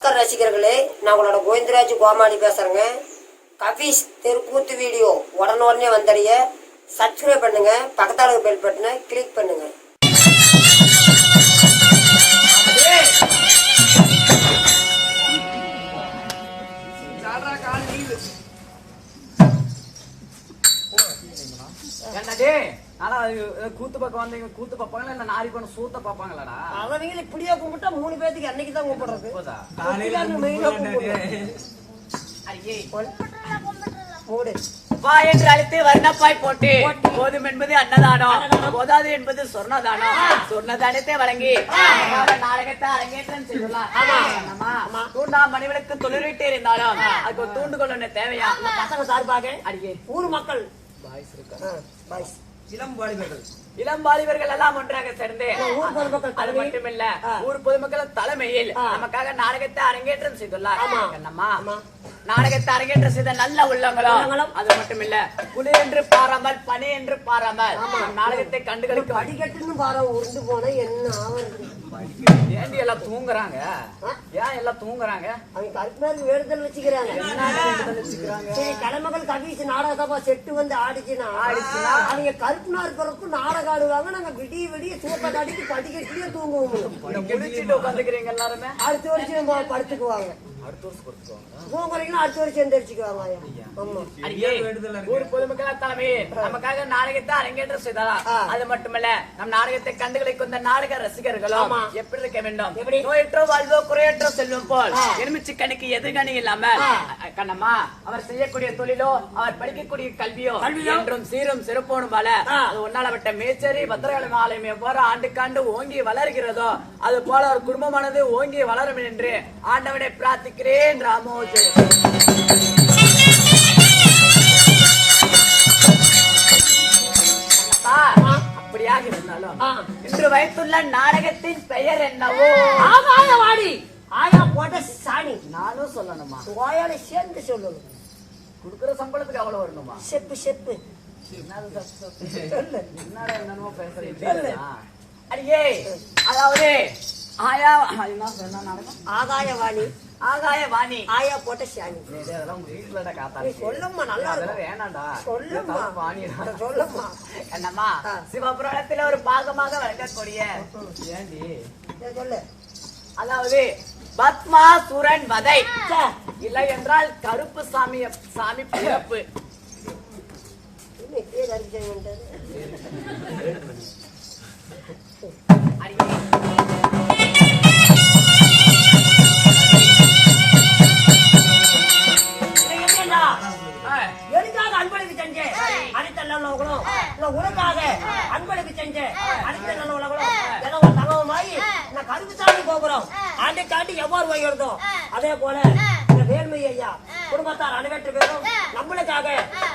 ரசிகர்களே, நான் உங்களோட கோவிந்தராஜ் கோமாளி பேசுறேங்க. கபீஸ் தெருக்கூத்து வீடியோ உடனே வந்தடைய சப்ஸ்கிரைப் பண்ணுங்க, பக்கத்தால பெல் பட்டனை கிளிக் பண்ணுங்க. கூத்து பக்கம் வந்தீங்க, கூத்து பாப்பாங்களா இல்ல நாரி பண்ண சூத்த பாப்பாங்களாடா? அவங்க இப்படியே கும்பிட்டா 3 பேத்துக்கு அன்னைக்கு தான் கும்பிடுறது. வா என்று அழைத்து வர்ணப்பாய் போட்டு போதும் என்பது அன்னதானம், போதாது என்பது சொர்ணதானம். சொர்ணதானத்தை வழங்கி நாடகத்தை அரங்கேற்றம் செய்துள்ளார். தூண்டா மணிவிளக்கு தொழில்விட்டு இருந்தாலும் அதுக்கு ஒரு தூண்டுகோல் ஒண்ணு தேவையா? பசங்க சார்பாக அடியே ஊர் மக்கள் இளம் வாலிபர்கள் எல்லாம் ஒன்றாக சேர்ந்து அது மட்டுமில்ல ஊர் பொதுமக்கள் தலைமையில் நமக்காக நாடகத்தை அரங்கேற்றம் செய்துள்ளார். என்னம்மா நாடகத்தை அரங்கேற்றம் செய்த நல்ல உள்ளங்களும் அது மட்டும் இல்ல குளிர் என்று பாராமல் பனி என்று பாராமல் நாடகத்தை கண்டுகளுக்கு அடிக்கட்டுன்னு பாரு உருந்து போன என்ன ஆவறது? ஏண்டி எல்லாம் தூங்குறாங்க? ஏன் எல்லாம் தூங்குறாங்க? அவங்க கருப்பினாருக்கு வேடுதல் வச்சுக்கிறாங்க. சரி, கலைமகள் கபீஸ் நாடகத்தப்பா செட்டு வந்து ஆடிச்சுன்னா அவங்க கருப்பினார் பிறப்பு நாடகம் ஆடுவாங்க. நாங்க விடிய சூப்பை காட்டிட்டு படிக்கட்டிலேயே தூங்குவோம். முடிச்சுட்டு உட்காந்துக்கிறீங்க எல்லாருமே. அடுத்த வருஷம் படுத்துக்குவாங்க. அடுத்த வருஷம் எந்திரிச்சுக்குவாங்க. ஊர் பொதுமக்கள் தலைமையில் நமக்காக நாடகத்தை அரங்கேற்றம் செய்தாரா? அது மட்டுமல்ல நம் நாடகத்தை கண்டுகளை கொண்ட நாடக ரசிகர்களும் எப்படி இருக்க வேண்டும்? நோயற்றோ வாழ்வோ குறையற்றோ செல்வம் போல் எலுமிச்சு கணிக்கு எதிர்கணி இல்லாம கண்ணம்மா அவர் செய்யக்கூடிய தொழிலோ அவர் படிக்கக்கூடிய கல்வியோ என்றும் சீரும் சிறப்போனும் போல அது ஒன்னாலப்பட்ட மேச்சேரி பத்திரகாளி ஆலயம் எவ்வாறு ஆண்டுக்காண்டு ஓங்கி வளர்கிறதோ அது போல ஒரு குடும்பமானது ஓங்கி வளரும் என்று ஆண்டவனை பிரார்த்திக்கிறேன். ராமோஜி அப்படியாக இருந்தாலும் இன்று வைத்துள்ள நாடகத்தின் பெயர் என்னவோ? ஆகாயவாணி. ஆயா போட்ட சாணி. நானும் சொல்லணுமா? ஓயால சேர்ந்து சொல்லணும். குடுக்கிற சம்பளத்துக்கு அவ்வளவு வரணுமா? செப்பு செப்பு என்னமோ பேசுறீங்க. அடியே அதாவது ஆயா என்ன சொன்ன நாடகம்? ஆகாயவாணி. ஆகாயவாணி ஆயா போட்ட சாணி. வீட்டுல காத்தா சொல்லம்மா, நல்லா வேணாண்டா. சொல்லம்மா சொல்லம்மா. என்னம்மா சிவபுராணத்துல ஒரு பாகமாக வழங்கக்கூடிய ஏண்டி சொல்லு. அதாவது பத்மாசுரன் வதை இல்லை என்றால் கருப்பு சாமி பிறப்பு. எதுக்காக அன்பளிப்பு செஞ்சேன் அனைத்து நல்லவங்களும், உனக்காக அன்பளிப்பு செஞ்சேன் அனைத்து நல்லவங்களும் ஏதோ தகவமாயி நான் கருப்புசாமி போகிறோம் ஆண்டைக்காண்டி எவ்வாறு வைக்கிறதோ அதே போல வேல்மை ஐயா குடும்பத்தார் அனைவற்று பேரும் நம்மளுக்காக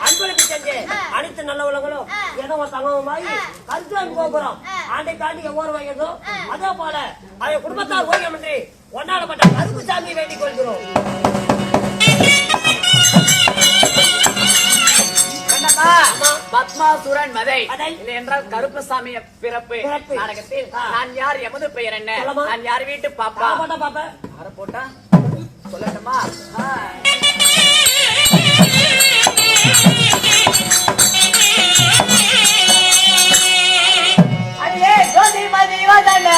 அன்பளிப்பு செஞ்சேன் அனைத்து நல்ல உலகளும் ஏதோ தகவமாயி கருத்துசாமி போகிறோம் ஆண்டைக்காண்டி எவ்வாறு வைக்கிறதோ அதே போல அதை குடும்பத்தார் ஓய்யம் என்று ஒன்னாடப்பட்ட கருப்புசாமி வேண்டிக் கொள்கிறோம். பத்மாசுரன் மதை இல்லை என்றால் கருப்பசாமி பிறப்பு நாடகத்தில் நான் யார், எமது பெயர் என்ன, நான் யார் வீட்டு பாப்பா யார போட்டா சொல்லட்டுமா? அடியே ஜோதிமதி வதன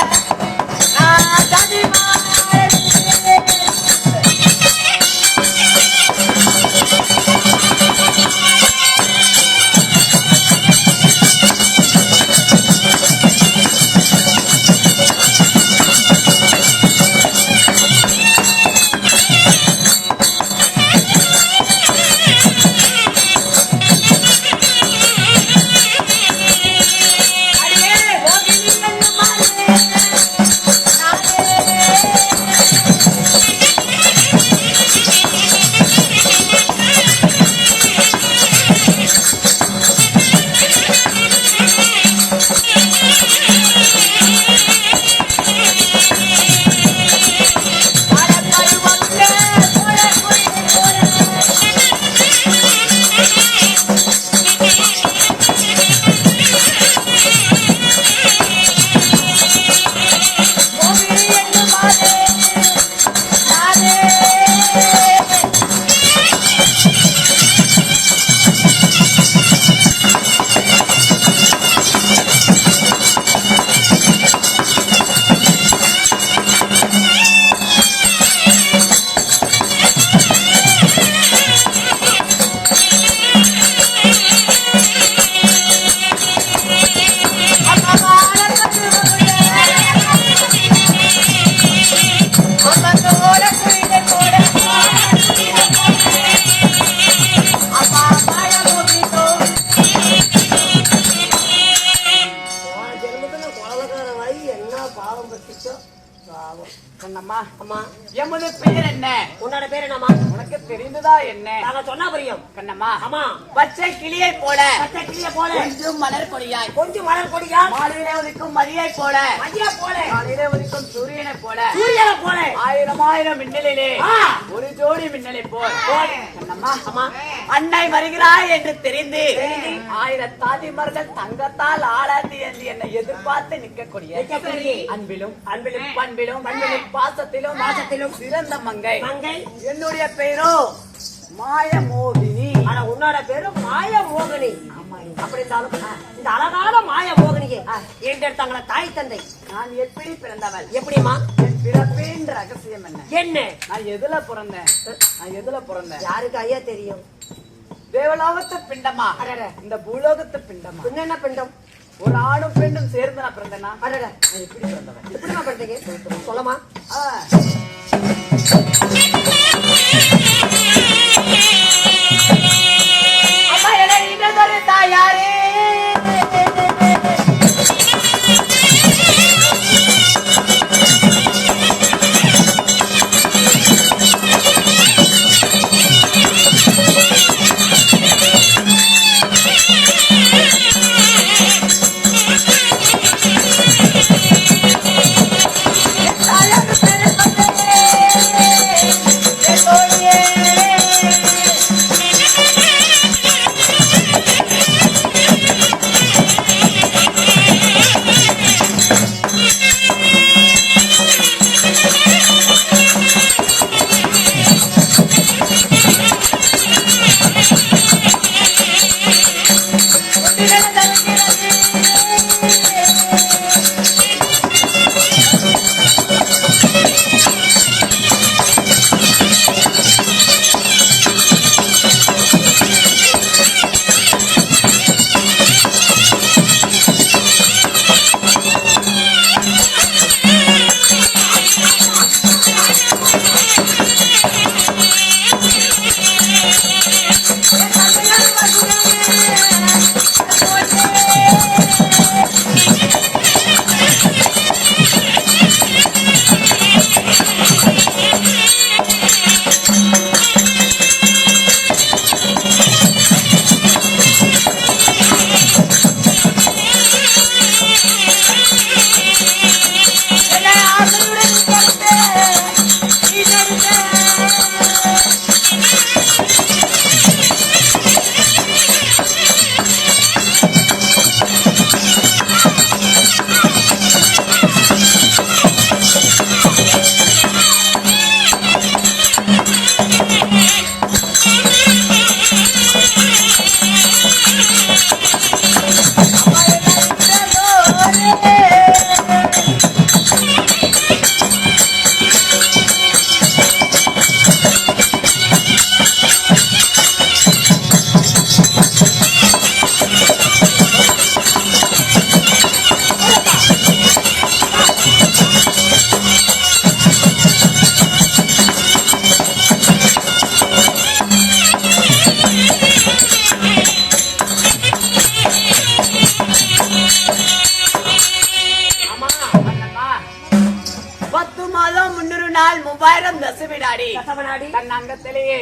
ஆமா. எமது பெயர் என்ன? உன்னோட பேர் என்னம்மா? உனக்கு தெரிந்ததா என்ன? நாங்க சொன்னா புரியும். கண்ணம்மா. ஆமா. பச்சை கிளியை போல, பச்சை கிளியை போல, கொஞ்சம் மலர் கொடியாய், கொஞ்சம் மலர் கொடியா, மாலையிலே உதிக்கும் மதியை போல, மதியா போல, காலையிலே உதிக்கும் சூரியனை போல, சூரியனை போல, ஆயிரம் ஆயிரம் மின்னலிலே ஒரு ஜோடி மின்னலை போல். கண்ணம்மா. ஆமா. அன்னை வருகிறாய் என்று தெரிந்து ஆயிரத்தாதிமார்கள் தங்கத்தால் ஆளாத்தி என்று என்னை எதிர்பார்த்து நிற்கக்கூடிய அன்பிலும் அன்பிலும் பண்பிலும் பாசத்திலும் சிறந்த மங்கை. மங்கை. என்னுடைய பெயரோ மாயமோகினி. ஆனா உன்னோட பேரு மாய மோகினி. அப்படி இருந்தாலும் இந்த அழகான மாய மோகினியை ஏண்டெடுத்தாங்களா தாய் தந்தை? நான் எப்படி பிறந்தவள்? எப்படிமா? என் பிறப்பின் ரகசியம் என்ன? என்ன? நான் எதுல பிறந்தேன்? யாருக்கு ஐயா தெரியும்? தேவலோகத்து பிண்டமா, இந்த பூலோகத்து பிண்டமா? என்ன பிண்டம்? ஒரு ஆணும் பெண்ணும் சேர்ந்து நான் பிறந்தேனா? நான் எப்படி பிறந்தவன்? எப்படிமா பிறந்தீங்க? சொல்லமா? அம்மா எனக்கு தாயாரே தன் அங்கத்திலேயே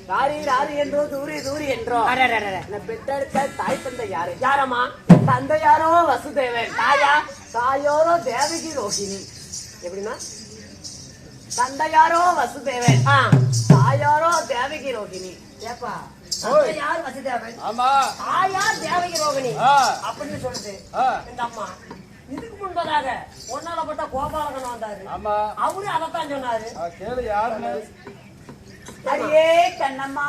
ராரி ராரி என்றோ தூரி தூரி என்றோ பெற்றெடுத்த தாய் தந்தை யாரு? யாரம்மா? தந்தை யாரோ வசுதேவன், தாயோரோ தேவகி ரோஹிணி. எப்படின்னா? தந்தையாரோ வசுதேவன், தாயாரோ தேவகி ரோஹிணி. ஏப்பா யார் வசுதேவன்? தாயார் தேவகி ரோஹிணி அப்படின்னு சொல்லுது இந்த அம்மா. இதுக்கு முன்பதாக ஒன்னால பட்ட கோபாலகன் வந்தாரு. அவரு அதைத்தான் சொன்னாரு. அடியே கண்ணம்மா,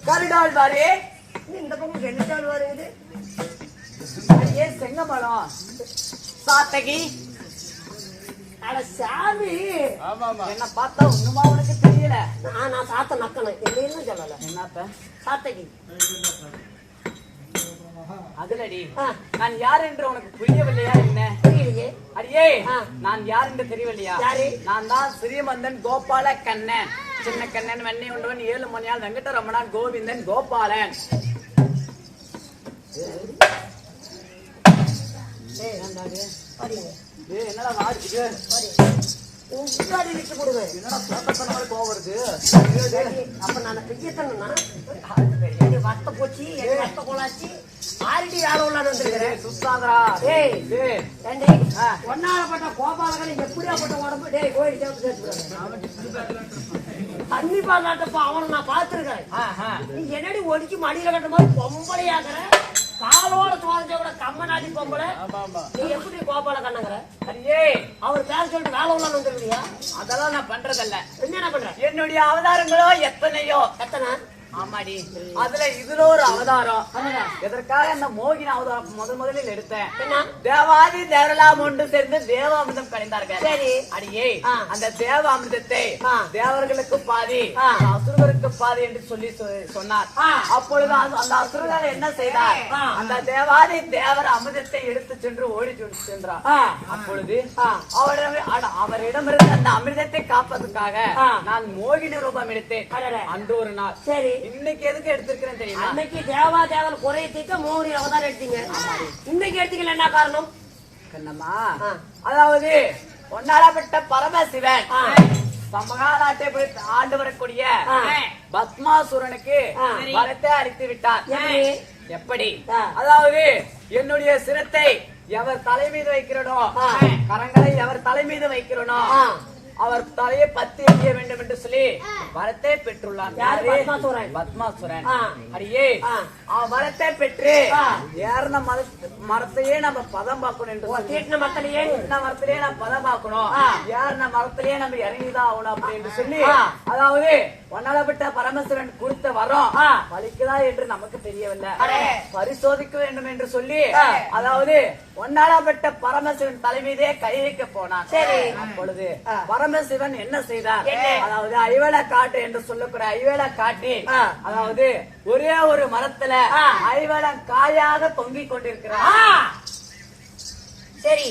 கருடாள் வாரு, இந்த பக்கம் ரெண்டாள் வருது. அடியே செங்கமலம், சாத்தகி, அட சாமி, என்ன பார்த்தா ஒண்ணுமா உனக்கு தெரியல? நான் சாத்த நக்கணும் இல்லைன்னு சொல்லல. என்னத்த சாத்தகி? அதுலடி நான் யார் என்று உனக்கு புரியவில்லையா? என்ன புரியலையே? அடியே நான் யார் என்று தெரியவில்லையா? யாரு? நான் தான் ஸ்ரீமந்தன் கோபால கண்ணன், சின்ன கண்ணன், வெண்ணை உண்டவன், 7 மணியால், வெங்கடரமணன், கோவிந்தன், கோபாலன். பாருங்க என்னடா வாடிக்குது உங்காடி விட்டு போடுவேன் என்னடா தோட்டத்தன மாதிரி கோவம் வருது அப்ப நான் பெய்யத்தனா வத்த போச்சு வத்த கோலாச்சு ஆல்ரெடி வேலை உள்ளான்னு வந்திருக்கிறேன் சுத்தாதரா ஏய் டேய் ஏண்டி ஒன்னாலப்பட்ட கோபாலகன் எப்படியாப்பட்ட உடம்பு டேய் கோயில் சேர்த்து தண்ணி பாலாட்டப்ப அவனை நான் பார்த்திருக்கேன் நீ என்னடி ஒடிச்சு மடியில கட்ட மாதிரி பொம்பளையாக்குற காலோட தோஞ்ச கூட கம்மநாடி பொம்பளை நீ எப்படி கோபால கண்ணங்கிற அரியே அவர் பேர் சொல்லிட்டு வேலை உள்ளான்னு வந்துருக்கியா அதெல்லாம் நான் பண்றதல்ல என்ன பண்ற என்னுடைய அவதாரங்களோ எத்தனையோ எத்தனை ஆமாடி அதுல இதுல ஒரு அவதாரம் எதற்காக அந்த மோகினி அவதாரம் முதலில் எடுத்தேன் தேவாதி தேவரெல்லாம் ஒன்று சேர்ந்து தேவாமிர்தம் கணிந்தார்கள் சரி அடியே அந்த தேவாமிர்தத்தை தேவர்களுக்கு பாதி அசுரருக்கு பாதி என்று சொல்லி சொன்னார் அப்பொழுது அந்த அசுரர்கள் என்ன செய்தார் அந்த தேவாதி தேவர் அமிர்தத்தை எடுத்து சென்று ஓடி சென்றார் அப்பொழுது அவரிடமிருந்து அந்த அமிர்தத்தை காப்பதற்காக நான் மோகினி ரூபம் எடுத்தேன் அன்று ஒரு நாள் சரி இன்னைக்கு எதுக்கு எடுத்திருக்கிறேன் தெரியுமா அன்னைக்கு தேவா தேவன் குறைய தீர்க்க மோகினி அவதாரம் எடுத்தீங்க இன்னைக்கு எடுத்தீங்கல என்ன காரணம் கண்ணம்மா அதாவது ஒன்னாடப்பட்ட பரமசிவன் சமகா நாட்டை போய் ஆண்டு வரக்கூடிய பத்மாசுரனுக்கு வரத்தை அளித்து விட்டார் எப்படி அதாவது என்னுடைய சிரத்தை எவர் தலை மீது வைக்கிறனோ கரங்களை எவர் தலை மீது வைக்கிறனோ அவர் தலையை பத்தி எறிய வேண்டும் என்று சொல்லி வரத்தை பெற்றுள்ளார் பத்மாசுரன் அடியே வரத்தை பெற்று ஏறின மரத்தையே நம்ம பதம் பார்க்கணும் என்று மரத்திலேயே நம்ம பதம் பார்க்கணும் ஏறின மரத்திலேயே நம்ம இறங்கிதான் ஆகணும் அப்படின்னு சொல்லி அதாவது ஒன்னாலப்பட்ட பரமேஸ்வரன் குறித்த வரோம் வலிக்குதா என்று நமக்கு தெரியவில்லை பரிசோதிக்க வேண்டும் என்று சொல்லி அதாவது ஒன்னாலப்பட்ட பரமேஸ்வரன் தலைமீதே கை வைக்க போனான் அப்பொழுது பரமசிவன் என்ன செய்தார் அதாவது ஐவேள காட்டு என்று சொல்லக்கூடிய ஐவேள காட்டி அதாவது ஒரே ஒரு மரத்துல ஐவேளம் காயாக தொங்கிக் கொண்டிருக்கிறார் சரி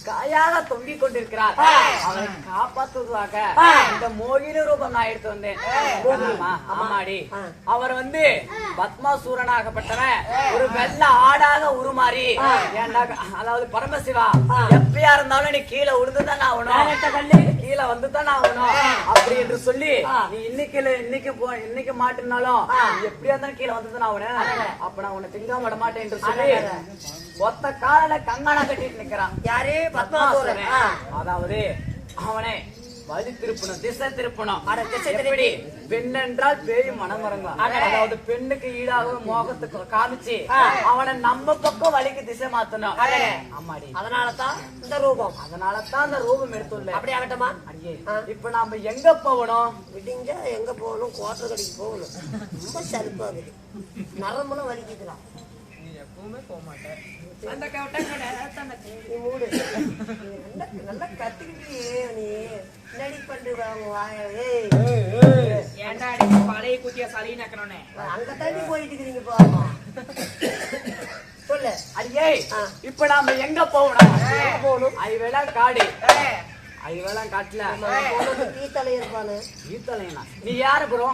காயாக தொங்கிக் கொண்டிருக்கிறார் அவரை காப்பாற்றுவதாக இந்த மோகினி ரூபம் நான் எடுத்து வந்தேன் ஆமாடி அவர் வந்து பத்மாசூரனாகப்பட்டவன் ஒரு வெள்ள ஆடாக உருமாறி அதாவது பரமசிவா எப்பயா இருந்தாலும் நீ கீழே விழுந்துதான் ஆகணும் கீழே வந்துதான் ஆகணும் அப்படி என்று சொல்லி நீ இன்னைக்கு மாட்டினாலும் எப்படியா இருந்தாலும் கீழே வந்துதான் ஆகணும் அப்ப நான் உன்னை திங்க விட மாட்டேன் என்று சொல்லி ஒத்த கால கங்கானா கட்டிட்டு நிக்கிறான் யாரு பத்மாசூரன் அதாவது அவனை வழி திருப்பணும் திசை திருப்பணும் எப்படி பெண் என்றால் பேய் மனம் வரங்கும் அதாவது பெண்ணுக்கு ஈடாக மோகத்துக்கு காமிச்சு அவனை நம்ம பக்கம் வழிக்கு திசை மாத்தணும் ஆமாடி அதனாலதான் இந்த ரூபம் எடுத்துள்ள அப்படி ஆகட்டமா அடியே இப்ப நாம எங்க போகணும் விடிஞ்ச எங்க போகணும் கோட்டை கடைக்கு போகணும் ரொம்ப சலுப்பாகுது நரம்புலாம் வலிக்குதுலாம் எப்பவுமே போக மாட்டேன் நல்லா கத்துக்கிட்டியே நீ நடி பழைய குட்டியா சளி நக்கணும்னே அங்க தண்ணி போயிட்டு இருக்கீங்க பாப்பா சொல்லு அடியே இப்ப நாம எங்க போகணும் ஐவேளா காடு ஐவேளாம் காட்டுல தீத்தலை இருப்பானு தீத்தலைனா நீ யாரு ப்ரோ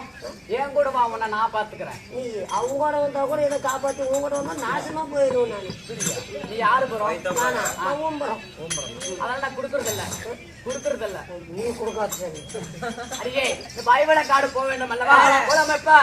என் கூட வா உன்னை நான் பாத்துக்கிறேன் நீ அவங்க கூட வந்தா கூட இதை காப்பாத்தி உங்க கூட வந்தா நாசமா போயிடுவோம் நான் நீ யாரு ப்ரோ அதெல்லாம் நான் குடுக்கறது இல்ல நீ கொடுக்காது அடியே இந்த ஐவேளா காடு போக வேண்டும் அல்லவா போலாமப்பா